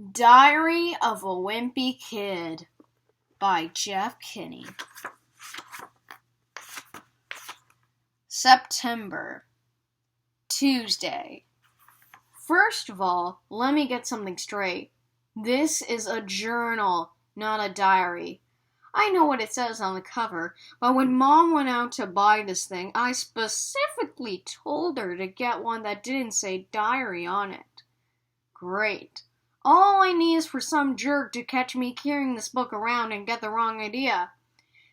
Diary of a Wimpy Kid by Jeff Kinney. September, Tuesday. First of all, let me get something straight. This is a journal, not a diary. I know what it says on the cover, but when Mom went out to buy this thing, I specifically told her to get one that didn't say diary on it. Great. All I need is for some jerk to catch me carrying this book around and get the wrong idea.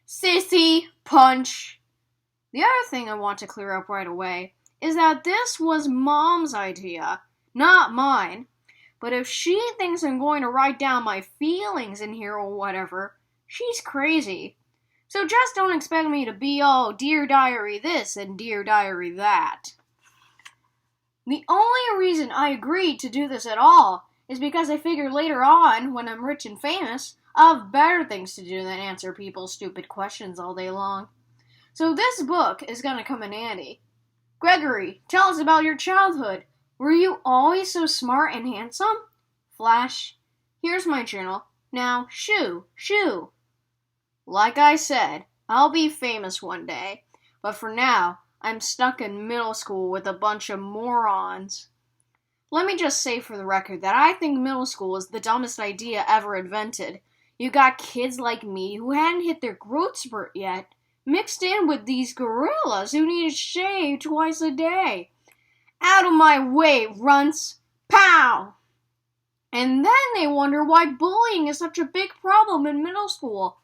Sissy, punch. The other thing I want to clear up right away is that this was Mom's idea, not mine. But if she thinks I'm going to write down my feelings in here or whatever, she's crazy. So just don't expect me to be all Dear Diary this and Dear Diary that. The only reason I agreed to do this at all is because I figured later on, when I'm rich and famous, I'll have better things to do than answer people's stupid questions all day long. So this book is going to come in handy. Gregory, tell us about your childhood. Were you always so smart and handsome? Flash, here's my journal. Now, shoo. Like I said, I'll be famous one day, but for now, I'm stuck in middle school with a bunch of morons. Let me just say for the record that I think middle school is the dumbest idea ever invented. You got kids like me who hadn't hit their growth spurt yet, mixed in with these gorillas who need a shave twice a day. Out of my way, runts! Pow! And then they wonder why bullying is such a big problem in middle school.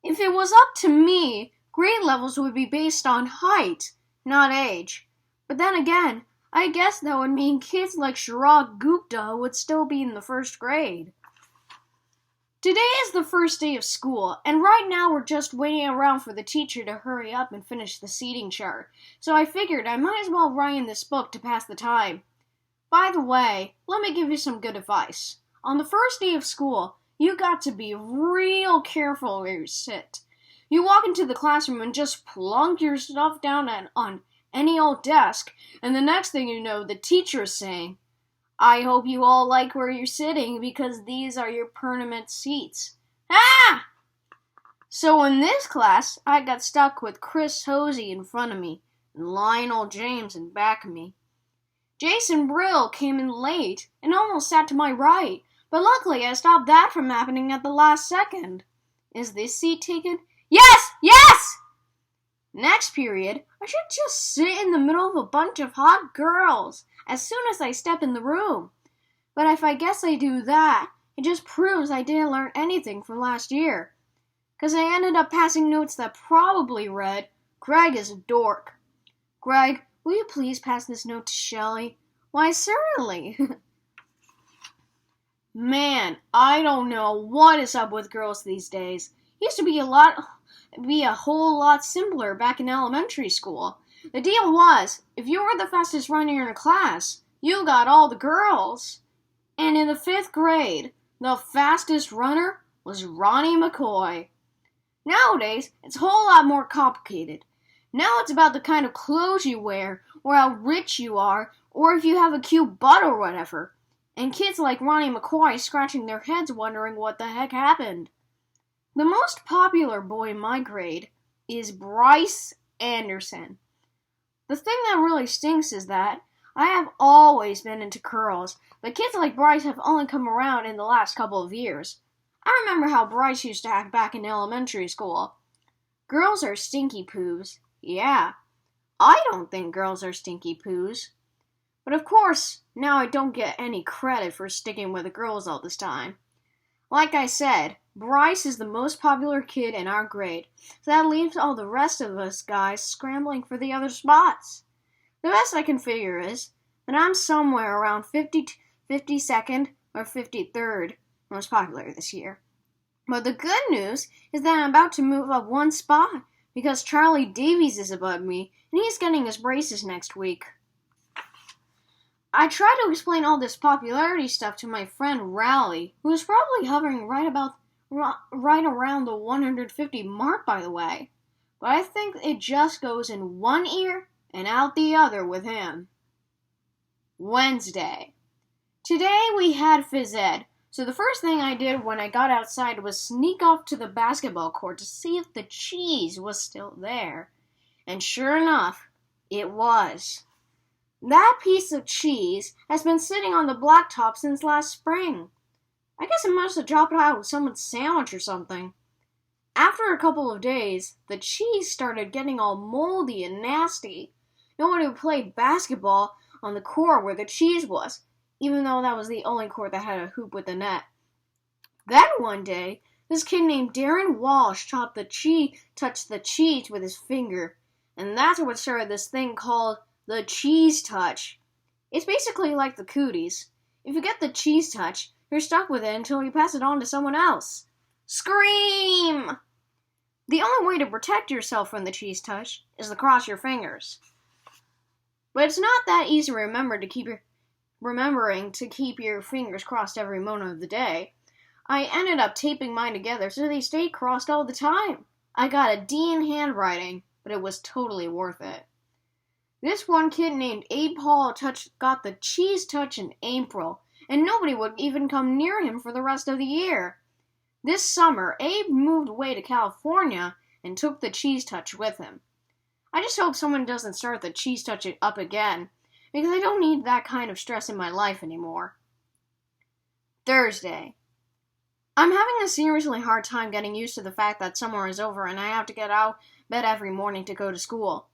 If it was up to me, grade levels would be based on height, not age. But then again, I guess that would mean kids like Chirag Gupta would still be in the first grade. Today is the first day of school, and right now we're just waiting around for the teacher to hurry up and finish the seating chart, so I figured I might as well write in this book to pass the time. By the way, let me give you some good advice. On the first day of school, you got to be real careful where you sit. You walk into the classroom and just plunk your stuff down on any old desk, and the next thing you know, the teacher is saying, I hope you all like where you're sitting because these are your permanent seats. Ah! So in this class, I got stuck with Chris Hosey in front of me and Lionel James in back of me. Jason Brill came in late and almost sat to my right, but luckily I stopped that from happening at the last second. Is this seat taken? Yes! Next period, I should just sit in the middle of a bunch of hot girls as soon as I step in the room. But if I guess I do that, it just proves I didn't learn anything from last year. 'Cause I ended up passing notes that probably read, Greg is a dork. Greg, will you please pass this note to Shelley? Why, certainly. Man, I don't know what is up with girls these days. Used to be a whole lot simpler back in elementary school. The deal was, if you were the fastest runner in a class, you got all the girls. And in the 5th grade, the fastest runner was Ronnie McCoy. Nowadays, it's a whole lot more complicated. Now it's about the kind of clothes you wear, or how rich you are, or if you have a cute butt or whatever. And kids like Ronnie McCoy scratching their heads wondering what the heck happened. The most popular boy in my grade is Bryce Anderson. The thing that really stinks is that I have always been into curls, but kids like Bryce have only come around in the last couple of years. I remember how Bryce used to act back in elementary school. Girls are stinky poos. Yeah, I don't think girls are stinky poos. But of course, now I don't get any credit for sticking with the girls all this time. Like I said, Bryce is the most popular kid in our grade, so that leaves all the rest of us guys scrambling for the other spots. The best I can figure is that I'm somewhere around 52nd or 53rd most popular this year. But the good news is that I'm about to move up one spot because Charlie Davies is above me and he's getting his braces next week. I tried to explain all this popularity stuff to my friend Rowley, who is probably hovering right around the 150 mark, by the way. But I think it just goes in one ear and out the other with him. Wednesday. Today we had phys ed, So the first thing I did when I got outside was sneak off to the basketball court to see if the cheese was still there. And sure enough, it was. That piece of cheese has been sitting on the blacktop since last spring. I guess it must have dropped out with someone's sandwich or something. After a couple of days, the cheese started getting all moldy and nasty. No one would play basketball on the court where the cheese was, even though that was the only court that had a hoop with a net. Then one day, this kid named Darren Walsh touched the cheese with his finger, and that's what started this thing called the cheese touch. It's basically like the cooties. If you get the cheese touch, you're stuck with it until you pass it on to someone else. Scream! The only way to protect yourself from the cheese touch is to cross your fingers. But it's not that easy remembering to keep your fingers crossed every moment of the day. I ended up taping mine together so they stayed crossed all the time. I got a D in handwriting, but it was totally worth it. This one kid named Abe Hall got the cheese touch in April, and nobody would even come near him for the rest of the year. This summer, Abe moved away to California and took the cheese touch with him. I just hope someone doesn't start the cheese touch up again, because I don't need that kind of stress in my life anymore. Thursday. I'm having a seriously hard time getting used to the fact that summer is over and I have to get out of bed every morning to go to school.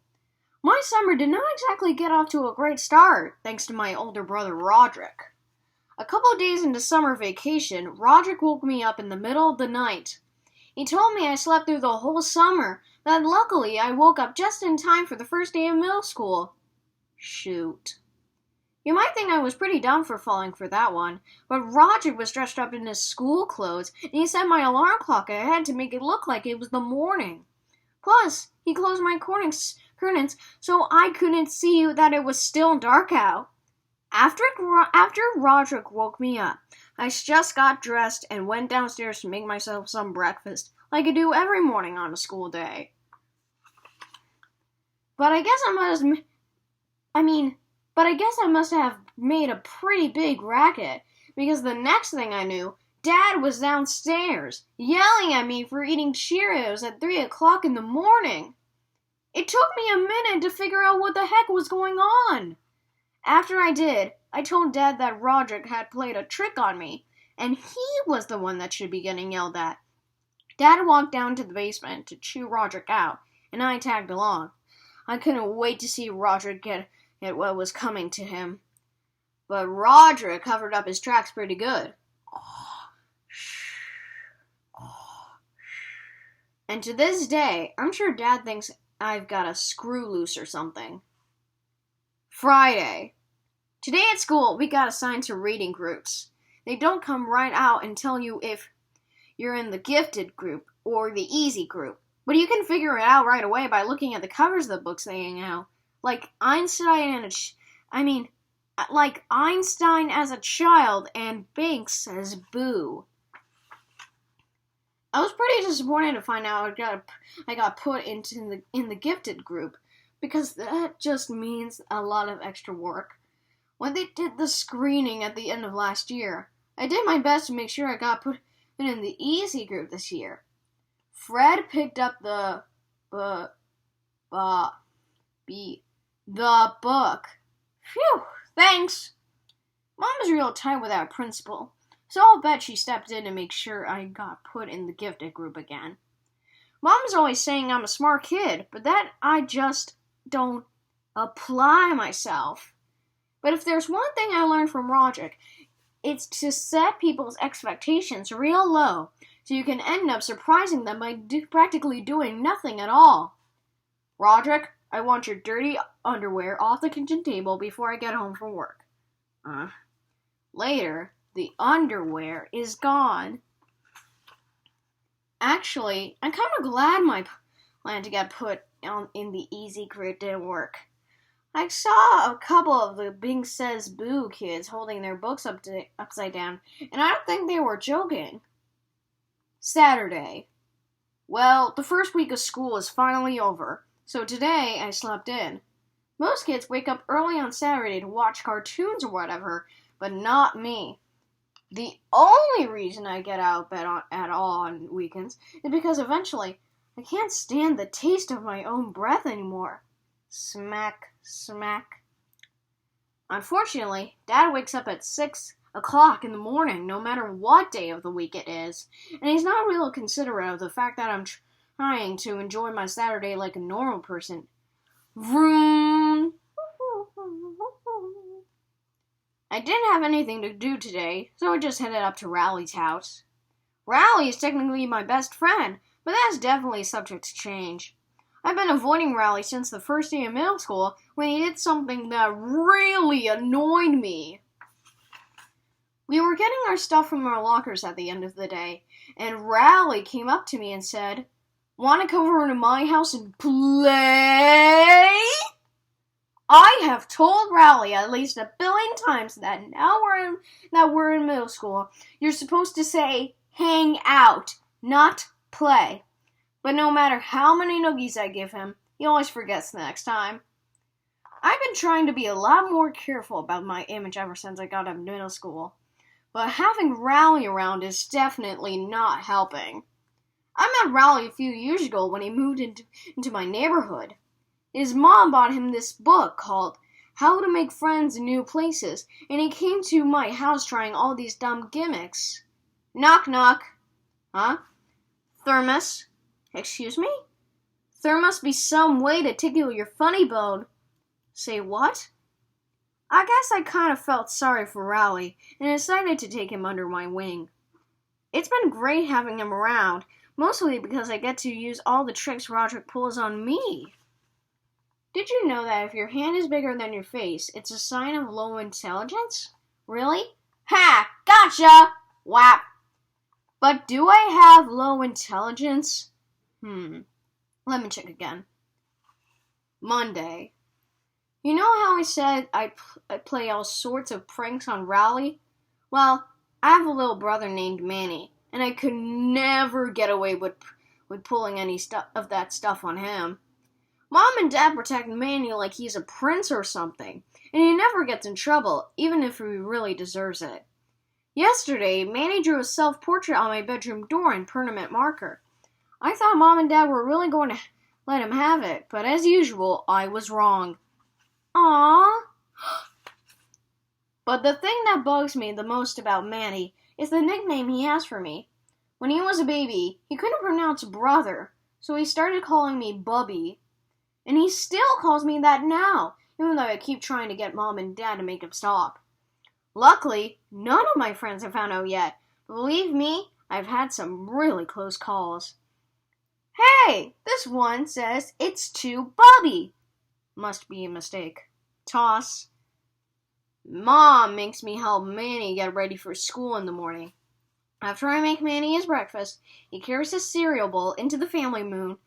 My summer did not exactly get off to a great start, thanks to my older brother Roderick. A couple of days into summer vacation, Roderick woke me up in the middle of the night. He told me I slept through the whole summer, but luckily I woke up just in time for the first day of middle school. Shoot. You might think I was pretty dumb for falling for that one, but Roderick was dressed up in his school clothes, and he set my alarm clock ahead to make it look like it was the morning. Plus, he closed my curtains so I couldn't see that it was still dark out. After Roderick woke me up, I just got dressed and went downstairs to make myself some breakfast, like I do every morning on a school day. But I guess I must have made a pretty big racket, because the next thing I knew, Dad was downstairs, yelling at me for eating Cheerios at 3 o'clock in the morning. It took me a minute to figure out what the heck was going on. After I did, I told Dad that Roderick had played a trick on me, and he was the one that should be getting yelled at. Dad walked down to the basement to chew Roderick out, and I tagged along. I couldn't wait to see Roderick get what was coming to him. But Roderick covered up his tracks pretty good. And to this day, I'm sure Dad thinks I've got a screw loose or something. Friday. Today at school, we got assigned to reading groups. They don't come right out and tell you if you're in the gifted group or the easy group, but you can figure it out right away by looking at the covers of the books they hang out. Like Einstein as a child and Banks as Boo. I was pretty disappointed to find out I got put in the gifted group, because that just means a lot of extra work. When they did the screening at the end of last year, I did my best to make sure I got put in the easy group this year. Fred picked up the book. Phew, thanks. Mom was real tight with our principal, so I'll bet she stepped in to make sure I got put in the gifted group again. Mom's always saying I'm a smart kid, but that I just don't apply myself. But if there's one thing I learned from Roderick, it's to set people's expectations real low, so you can end up surprising them by practically doing nothing at all. Roderick, I want your dirty underwear off the kitchen table before I get home from work. Later, the underwear is gone. Actually, I'm kind of glad my plan to get put in the easy group didn't work. I saw a couple of the Bing Says Boo kids holding their books upside down, and I don't think they were joking. Saturday. Well, the first week of school is finally over, so today I slept in. Most kids wake up early on Saturday to watch cartoons or whatever, but not me. The only reason I get out of bed at all on weekends is because eventually I can't stand the taste of my own breath anymore. Smack, smack. Unfortunately, Dad wakes up at 6 o'clock in the morning, no matter what day of the week it is, and he's not real considerate of the fact that I'm trying to enjoy my Saturday like a normal person. Vroom! I didn't have anything to do today, so I just headed up to Rowley's house. Rowley is technically my best friend, but that's definitely subject to change. I've been avoiding Rowley since the first day of middle school when he did something that really annoyed me. We were getting our stuff from our lockers at the end of the day, and Rowley came up to me and said, "Want to come over to my house and play?" I have told Rowley at least 1 billion times that now we're in middle school, you're supposed to say hang out, not play. But no matter how many noogies I give him, he always forgets the next time. I've been trying to be a lot more careful about my image ever since I got out of middle school, but having Rowley around is definitely not helping. I met Rowley a few years ago when he moved into my neighborhood. His mom bought him this book called How to Make Friends in New Places, and he came to my house trying all these dumb gimmicks. Knock, knock. Huh? Thermos? Excuse me? There must be some way to tickle your funny bone. Say what? I guess I kind of felt sorry for Rowley and decided to take him under my wing. It's been great having him around, mostly because I get to use all the tricks Roderick pulls on me. Did you know that if your hand is bigger than your face, it's a sign of low intelligence? Really? Ha! Gotcha! Whap! But do I have low intelligence? Let me check again. Monday. You know how I said I play all sorts of pranks on Rowley? Well, I have a little brother named Manny, and I could never get away with pulling any of that stuff on him. Mom and Dad protect Manny like he's a prince or something, and he never gets in trouble, even if he really deserves it. Yesterday, Manny drew a self-portrait on my bedroom door in permanent marker. I thought Mom and Dad were really going to let him have it, but as usual, I was wrong. Aww. But the thing that bugs me the most about Manny is the nickname he has for me. When he was a baby, he couldn't pronounce brother, so he started calling me Bubby. And he still calls me that now, even though I keep trying to get Mom and Dad to make him stop. Luckily, none of my friends have found out yet. Believe me, I've had some really close calls. Hey, this one says it's to Bubby. Must be a mistake. Toss. Mom makes me help Manny get ready for school in the morning. After I make Manny his breakfast, he carries his cereal bowl into the family room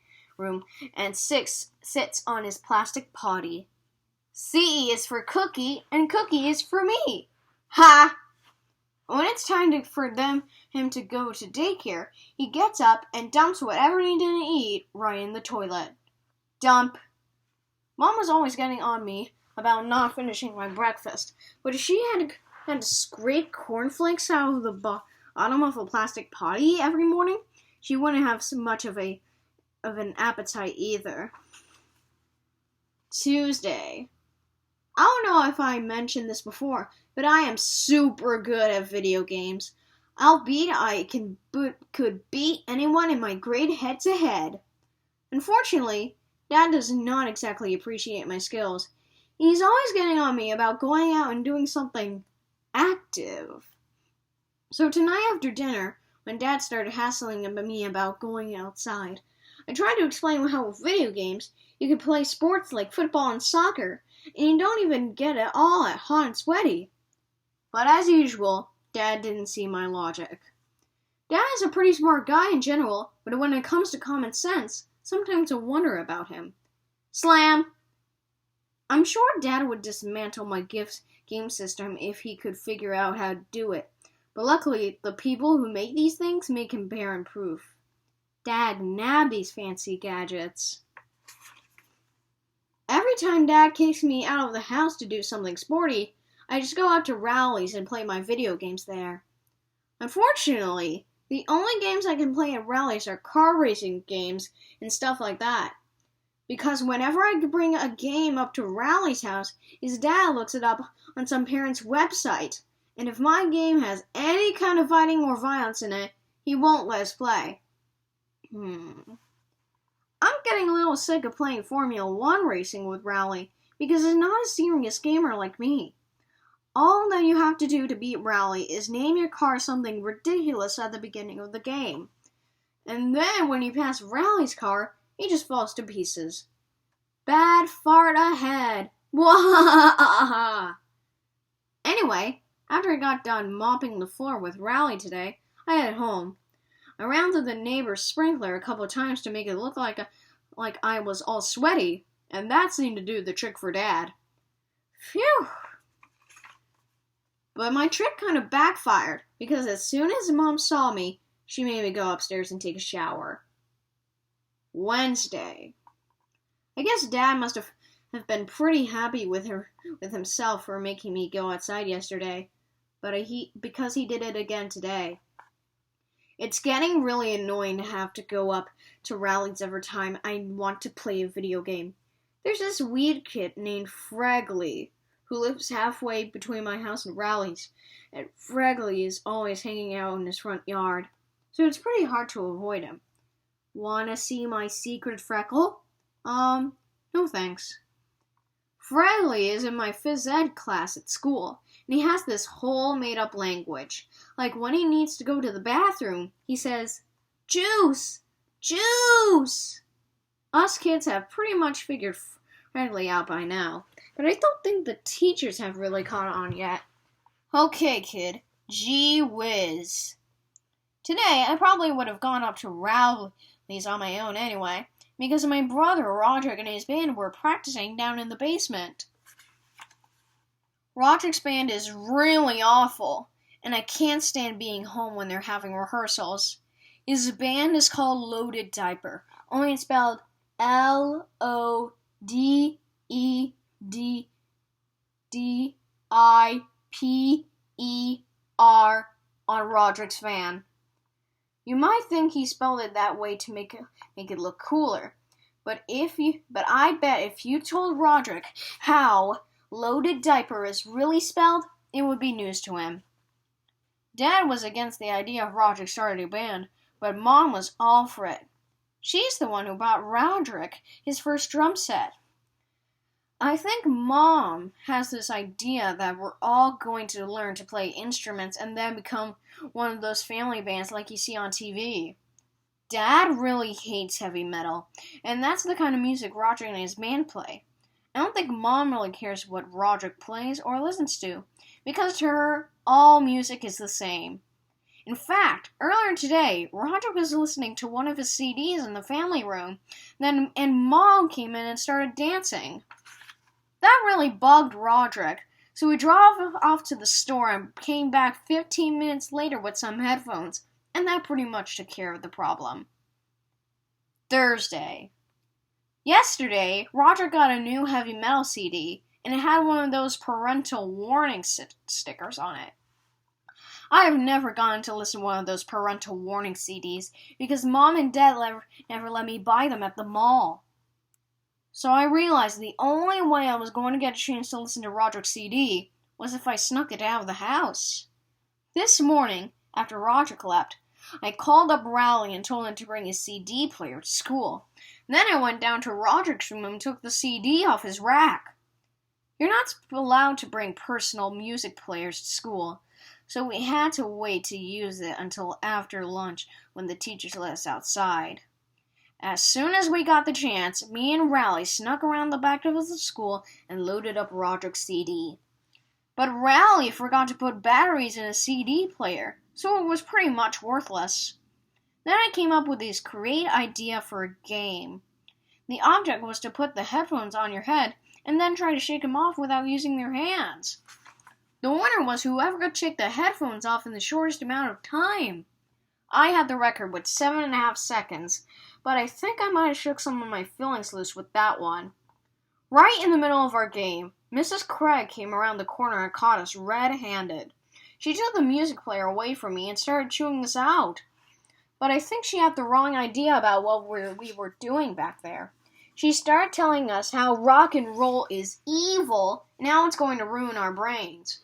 and sits on his plastic potty. C is for Cookie, and Cookie is for me. Ha! When it's time for him to go to daycare, he gets up and dumps whatever he didn't eat right in the toilet. Dump. Mom was always getting on me about not finishing my breakfast, but if she had to scrape cornflakes out of the bottom of a plastic potty every morning, she wouldn't have so much of an appetite either. Tuesday. I don't know if I mentioned this before, but I am super good at video games. Albeit I could beat anyone in my grade head to head. Unfortunately, Dad does not exactly appreciate my skills. He's always getting on me about going out and doing something active. So tonight after dinner, when Dad started hassling me about going outside, I tried to explain how with video games, you can play sports like football and soccer, and you don't even get it all hot and sweaty. But as usual, Dad didn't see my logic. Dad is a pretty smart guy in general, but when it comes to common sense, sometimes I wonder about him. Slam! I'm sure Dad would dismantle my game system if he could figure out how to do it, but luckily the people who make these things make him bear and proof. Dad nabbed these fancy gadgets. Every time Dad kicks me out of the house to do something sporty, I just go out to Rowley's and play my video games there. Unfortunately, the only games I can play at rallies are car racing games and stuff like that. Because whenever I bring a game up to Rally's house, his dad looks it up on some parent's website. And if my game has any kind of fighting or violence in it, he won't let us play. I'm getting a little sick of playing Formula 1 racing with Rally because he's not a serious gamer like me. All that you have to do to beat Rally is name your car something ridiculous at the beginning of the game. And then when you pass Rally's car, he just falls to pieces. Bad fart ahead. Anyway, after I got done mopping the floor with Rally today, I headed home. I ran through the neighbor's sprinkler a couple of times to make it look like I was all sweaty, and that seemed to do the trick for Dad. Phew! But my trick kind of backfired, because as soon as Mom saw me, she made me go upstairs and take a shower. Wednesday. I guess Dad must have been pretty happy with himself for making me go outside yesterday, because he did it again today. It's getting really annoying to have to go up to rallies every time I want to play a video game. There's this weed kid named Fregley who lives halfway between my house and Rally's, and Fregley is always hanging out in his front yard, so it's pretty hard to avoid him. Wanna see my secret freckle? No thanks. Fregley is in my phys ed class at school, and he has this whole made-up language. Like when he needs to go to the bathroom, he says, "Juice! Juice!" Us kids have pretty much figured Fregley out by now, but I don't think the teachers have really caught on yet. Okay, kid. Gee whiz. Today, I probably would have gone up to rallies on my own anyway, because my brother Roderick and his band were practicing down in the basement. Roderick's band is really awful, and I can't stand being home when they're having rehearsals. His band is called Loaded Diaper, only it's spelled L-O-D-E-D-I-P-E-R on Roderick's van. You might think he spelled it that way to make it look cooler, but I bet if you told Roderick how Loaded Diaper is really spelled, it would be news to him. Dad was against the idea of Roderick starting a band, but Mom was all for it. She's the one who bought Roderick his first drum set. I think Mom has this idea that we're all going to learn to play instruments and then become one of those family bands like you see on TV. Dad really hates heavy metal, and that's the kind of music Roderick and his band play. I don't think Mom really cares what Roderick plays or listens to, because to her, all music is the same. In fact, earlier today, Roderick was listening to one of his CDs in the family room, and Mom came in and started dancing. That really bugged Roderick, so we drove off to the store and came back 15 minutes later with some headphones, and that pretty much took care of the problem. Thursday. Yesterday, Roderick got a new heavy metal CD, and it had one of those parental warning stickers on it. I have never gotten to listen to one of those parental warning CDs because Mom and Dad never let me buy them at the mall. So I realized the only way I was going to get a chance to listen to Roderick's CD was if I snuck it out of the house. This morning, after Roderick left, I called up Rowley and told him to bring his CD player to school. Then I went down to Roderick's room and took the CD off his rack. You're not allowed to bring personal music players to school, so we had to wait to use it until after lunch when the teachers let us outside. As soon as we got the chance, me and Rowley snuck around the back of the school and loaded up Roderick's CD. But Rowley forgot to put batteries in a CD player, so it was pretty much worthless. Then I came up with this great idea for a game. The object was to put the headphones on your head and then try to shake them off without using your hands. The winner was whoever could shake the headphones off in the shortest amount of time. I had the record with 7.5 seconds, but I think I might have shook some of my feelings loose with that one. Right in the middle of our game, Mrs. Craig came around the corner and caught us red-handed. She took the music player away from me and started chewing us out. But I think she had the wrong idea about what we were doing back there. She started telling us how rock and roll is evil, and how it's going to ruin our brains.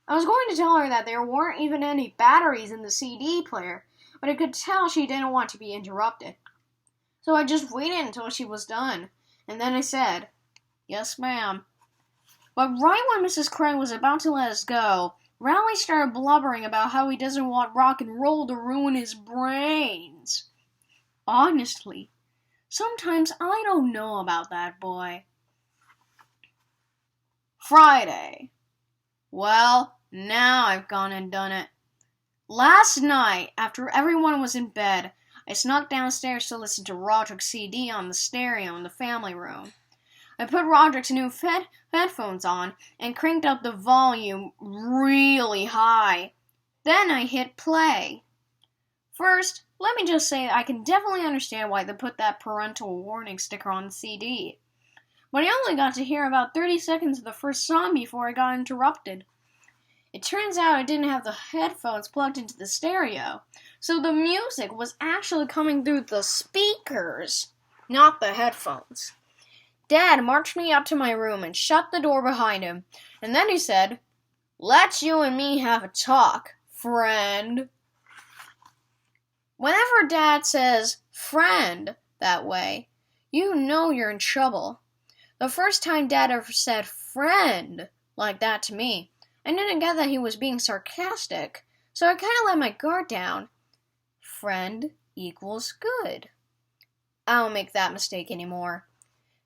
I was going to tell her that there weren't even any batteries in the CD player, but I could tell she didn't want to be interrupted. So I just waited until she was done, and then I said, "Yes, ma'am." But right when Mrs. Craig was about to let us go, Rowley started blubbering about how he doesn't want rock and roll to ruin his brains. Honestly, sometimes I don't know about that boy. Friday. Well, now I've gone and done it. Last night, after everyone was in bed, I snuck downstairs to listen to Roderick's CD on the stereo in the family room. I put Roderick's new headphones on and cranked up the volume really high. Then I hit play. First, let me just say I can definitely understand why they put that parental warning sticker on the CD. But I only got to hear about 30 seconds of the first song before I got interrupted. It turns out I didn't have the headphones plugged into the stereo, so the music was actually coming through the speakers, not the headphones. Dad marched me up to my room and shut the door behind him, and then he said, "Let's you and me have a talk, friend." Whenever Dad says friend that way, you know you're in trouble. The first time Dad ever said friend like that to me, I didn't get that he was being sarcastic, so I kind of let my guard down. Friend equals good. I don't make that mistake anymore.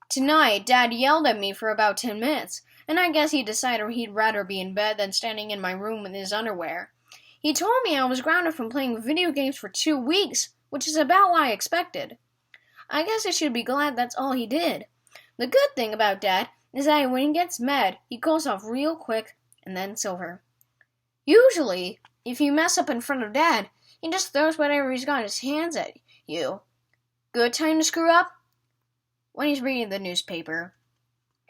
Tonight, Dad yelled at me for about 10 minutes, and I guess he decided he'd rather be in bed than standing in my room in his underwear. He told me I was grounded from playing video games for 2 weeks, which is about what I expected. I guess I should be glad that's all he did. The good thing about Dad is that when he gets mad, he goes off real quick, and then it's over. Usually, if you mess up in front of Dad, he just throws whatever he's got in his hands at you. Good time to screw up? When he's reading the newspaper.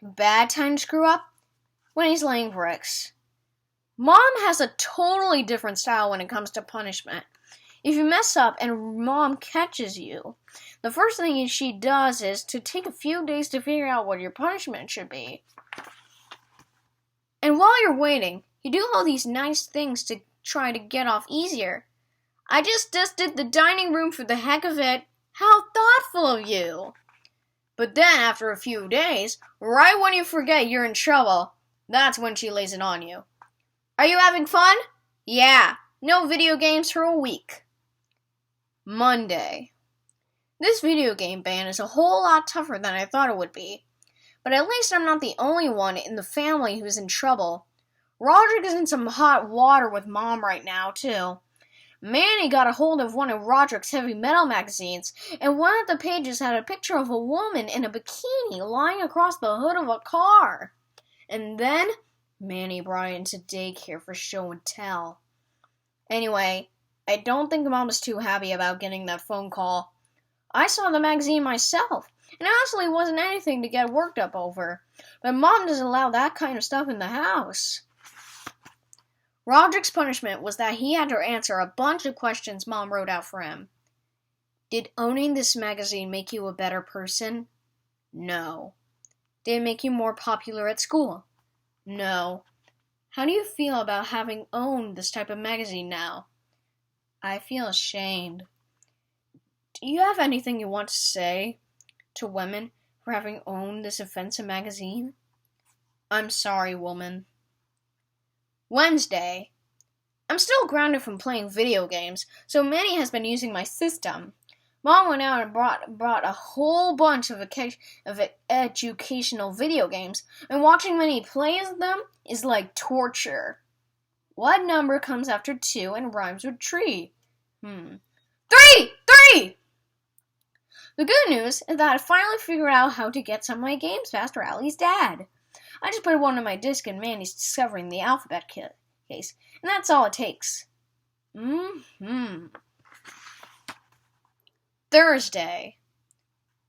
Bad time to screw up? When he's laying bricks. Mom has a totally different style when it comes to punishment. If you mess up and Mom catches you, the first thing she does is to take a few days to figure out what your punishment should be. And while you're waiting, you do all these nice things to try to get off easier. I just dusted the dining room for the heck of it. How thoughtful of you! But then, after a few days, right when you forget you're in trouble, that's when she lays it on you. Are you having fun? Yeah, no video games for a week. Monday. This video game ban is a whole lot tougher than I thought it would be. But at least I'm not the only one in the family who's in trouble. Roderick is in some hot water with Mom right now, too. Manny got a hold of one of Roderick's heavy metal magazines, and one of the pages had a picture of a woman in a bikini lying across the hood of a car. And then, Manny brought it into daycare for show and tell. Anyway, I don't think Mom is too happy about getting that phone call. I saw the magazine myself, and it honestly wasn't anything to get worked up over. But Mom doesn't allow that kind of stuff in the house. Roderick's punishment was that he had to answer a bunch of questions Mom wrote out for him. Did owning this magazine make you a better person? No. Did it make you more popular at school? No. How do you feel about having owned this type of magazine now? I feel ashamed. Do you have anything you want to say to women for having owned this offensive magazine? I'm sorry, woman. Wednesday. I'm still grounded from playing video games, so Manny has been using my system. Mom went out and brought a whole bunch of educational video games, and watching Manny play them is like torture. What number comes after 2 and rhymes with tree? 3! The good news is that I finally figured out how to get some of my games past Rowley's dad. I just put one on my disc and Manny's discovering the alphabet case, and that's all it takes. Thursday.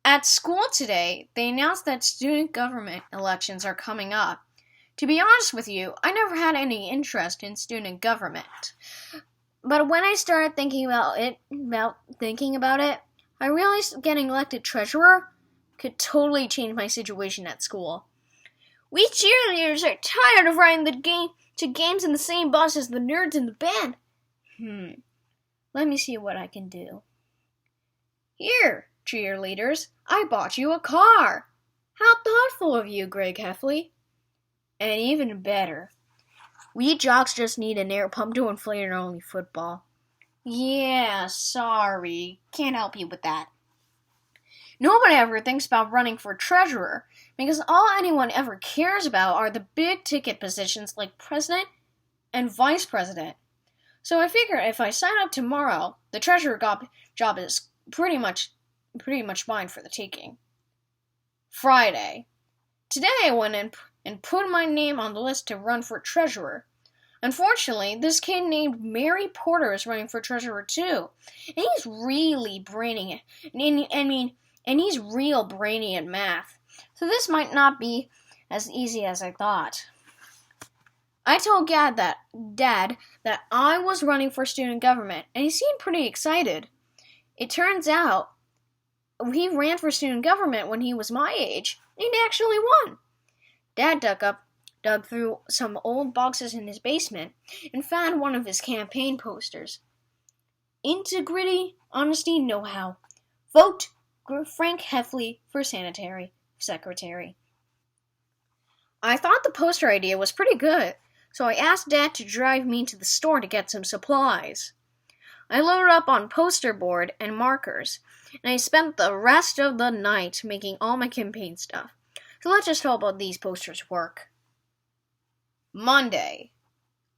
At school today, they announced that student government elections are coming up. To be honest with you, I never had any interest in student government. But when I started thinking about it, I realized getting elected treasurer could totally change my situation at school. We cheerleaders are tired of riding to games in the same bus as the nerds in the band. Let me see what I can do. Here, cheerleaders, I bought you a car. How thoughtful of you, Greg Heffley. And even better, we jocks just need an air pump to inflate our only football. Yeah, sorry. Can't help you with that. Nobody ever thinks about running for treasurer, because all anyone ever cares about are the big ticket positions like president and vice president. So I figure if I sign up tomorrow, the treasurer job is pretty much mine for the taking. Friday. Today I went in and put my name on the list to run for treasurer. Unfortunately, this kid named Mary Porter is running for treasurer too, and he's really brainy. And he's real brainy at math, so this might not be as easy as I thought. I told Dad that I was running for student government, and he seemed pretty excited. It turns out he ran for student government when he was my age, and he actually won. Dad dug through some old boxes in his basement and found one of his campaign posters. Integrity, honesty, know-how. Vote Frank Heffley for sanitary secretary. I thought the poster idea was pretty good, so I asked Dad to drive me to the store to get some supplies. I loaded up on poster board and markers, and I spent the rest of the night making all my campaign stuff. So let's just hope all these posters work. Monday.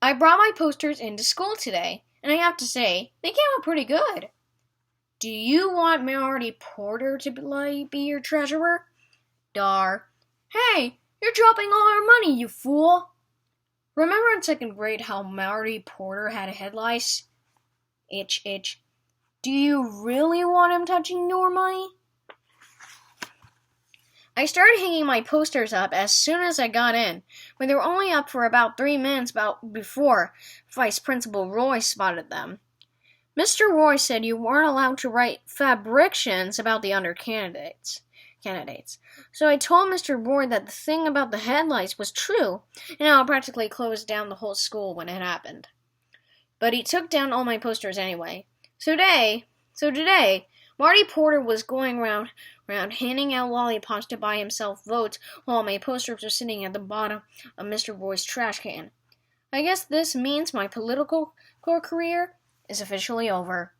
I brought my posters into school today, and I have to say, they came out pretty good. Do you want Marty Porter to be your treasurer? Dar. Hey, you're dropping all our money, you fool. Remember in second grade how Marty Porter had a head lice? Itch, itch. Do you really want him touching your money? I started hanging my posters up as soon as I got in, but they were only up for about 3 minutes before Vice Principal Roy spotted them. Mr. Roy said you weren't allowed to write fabrictions about the under candidates. So I told Mr. Roy that the thing about the headlights was true, and I practically closed down the whole school when it happened. But he took down all my posters anyway. So today, Marty Porter was going around handing out lollipops to buy himself votes while my posters were sitting at the bottom of Mr. Roy's trash can. I guess this means my political career is officially over.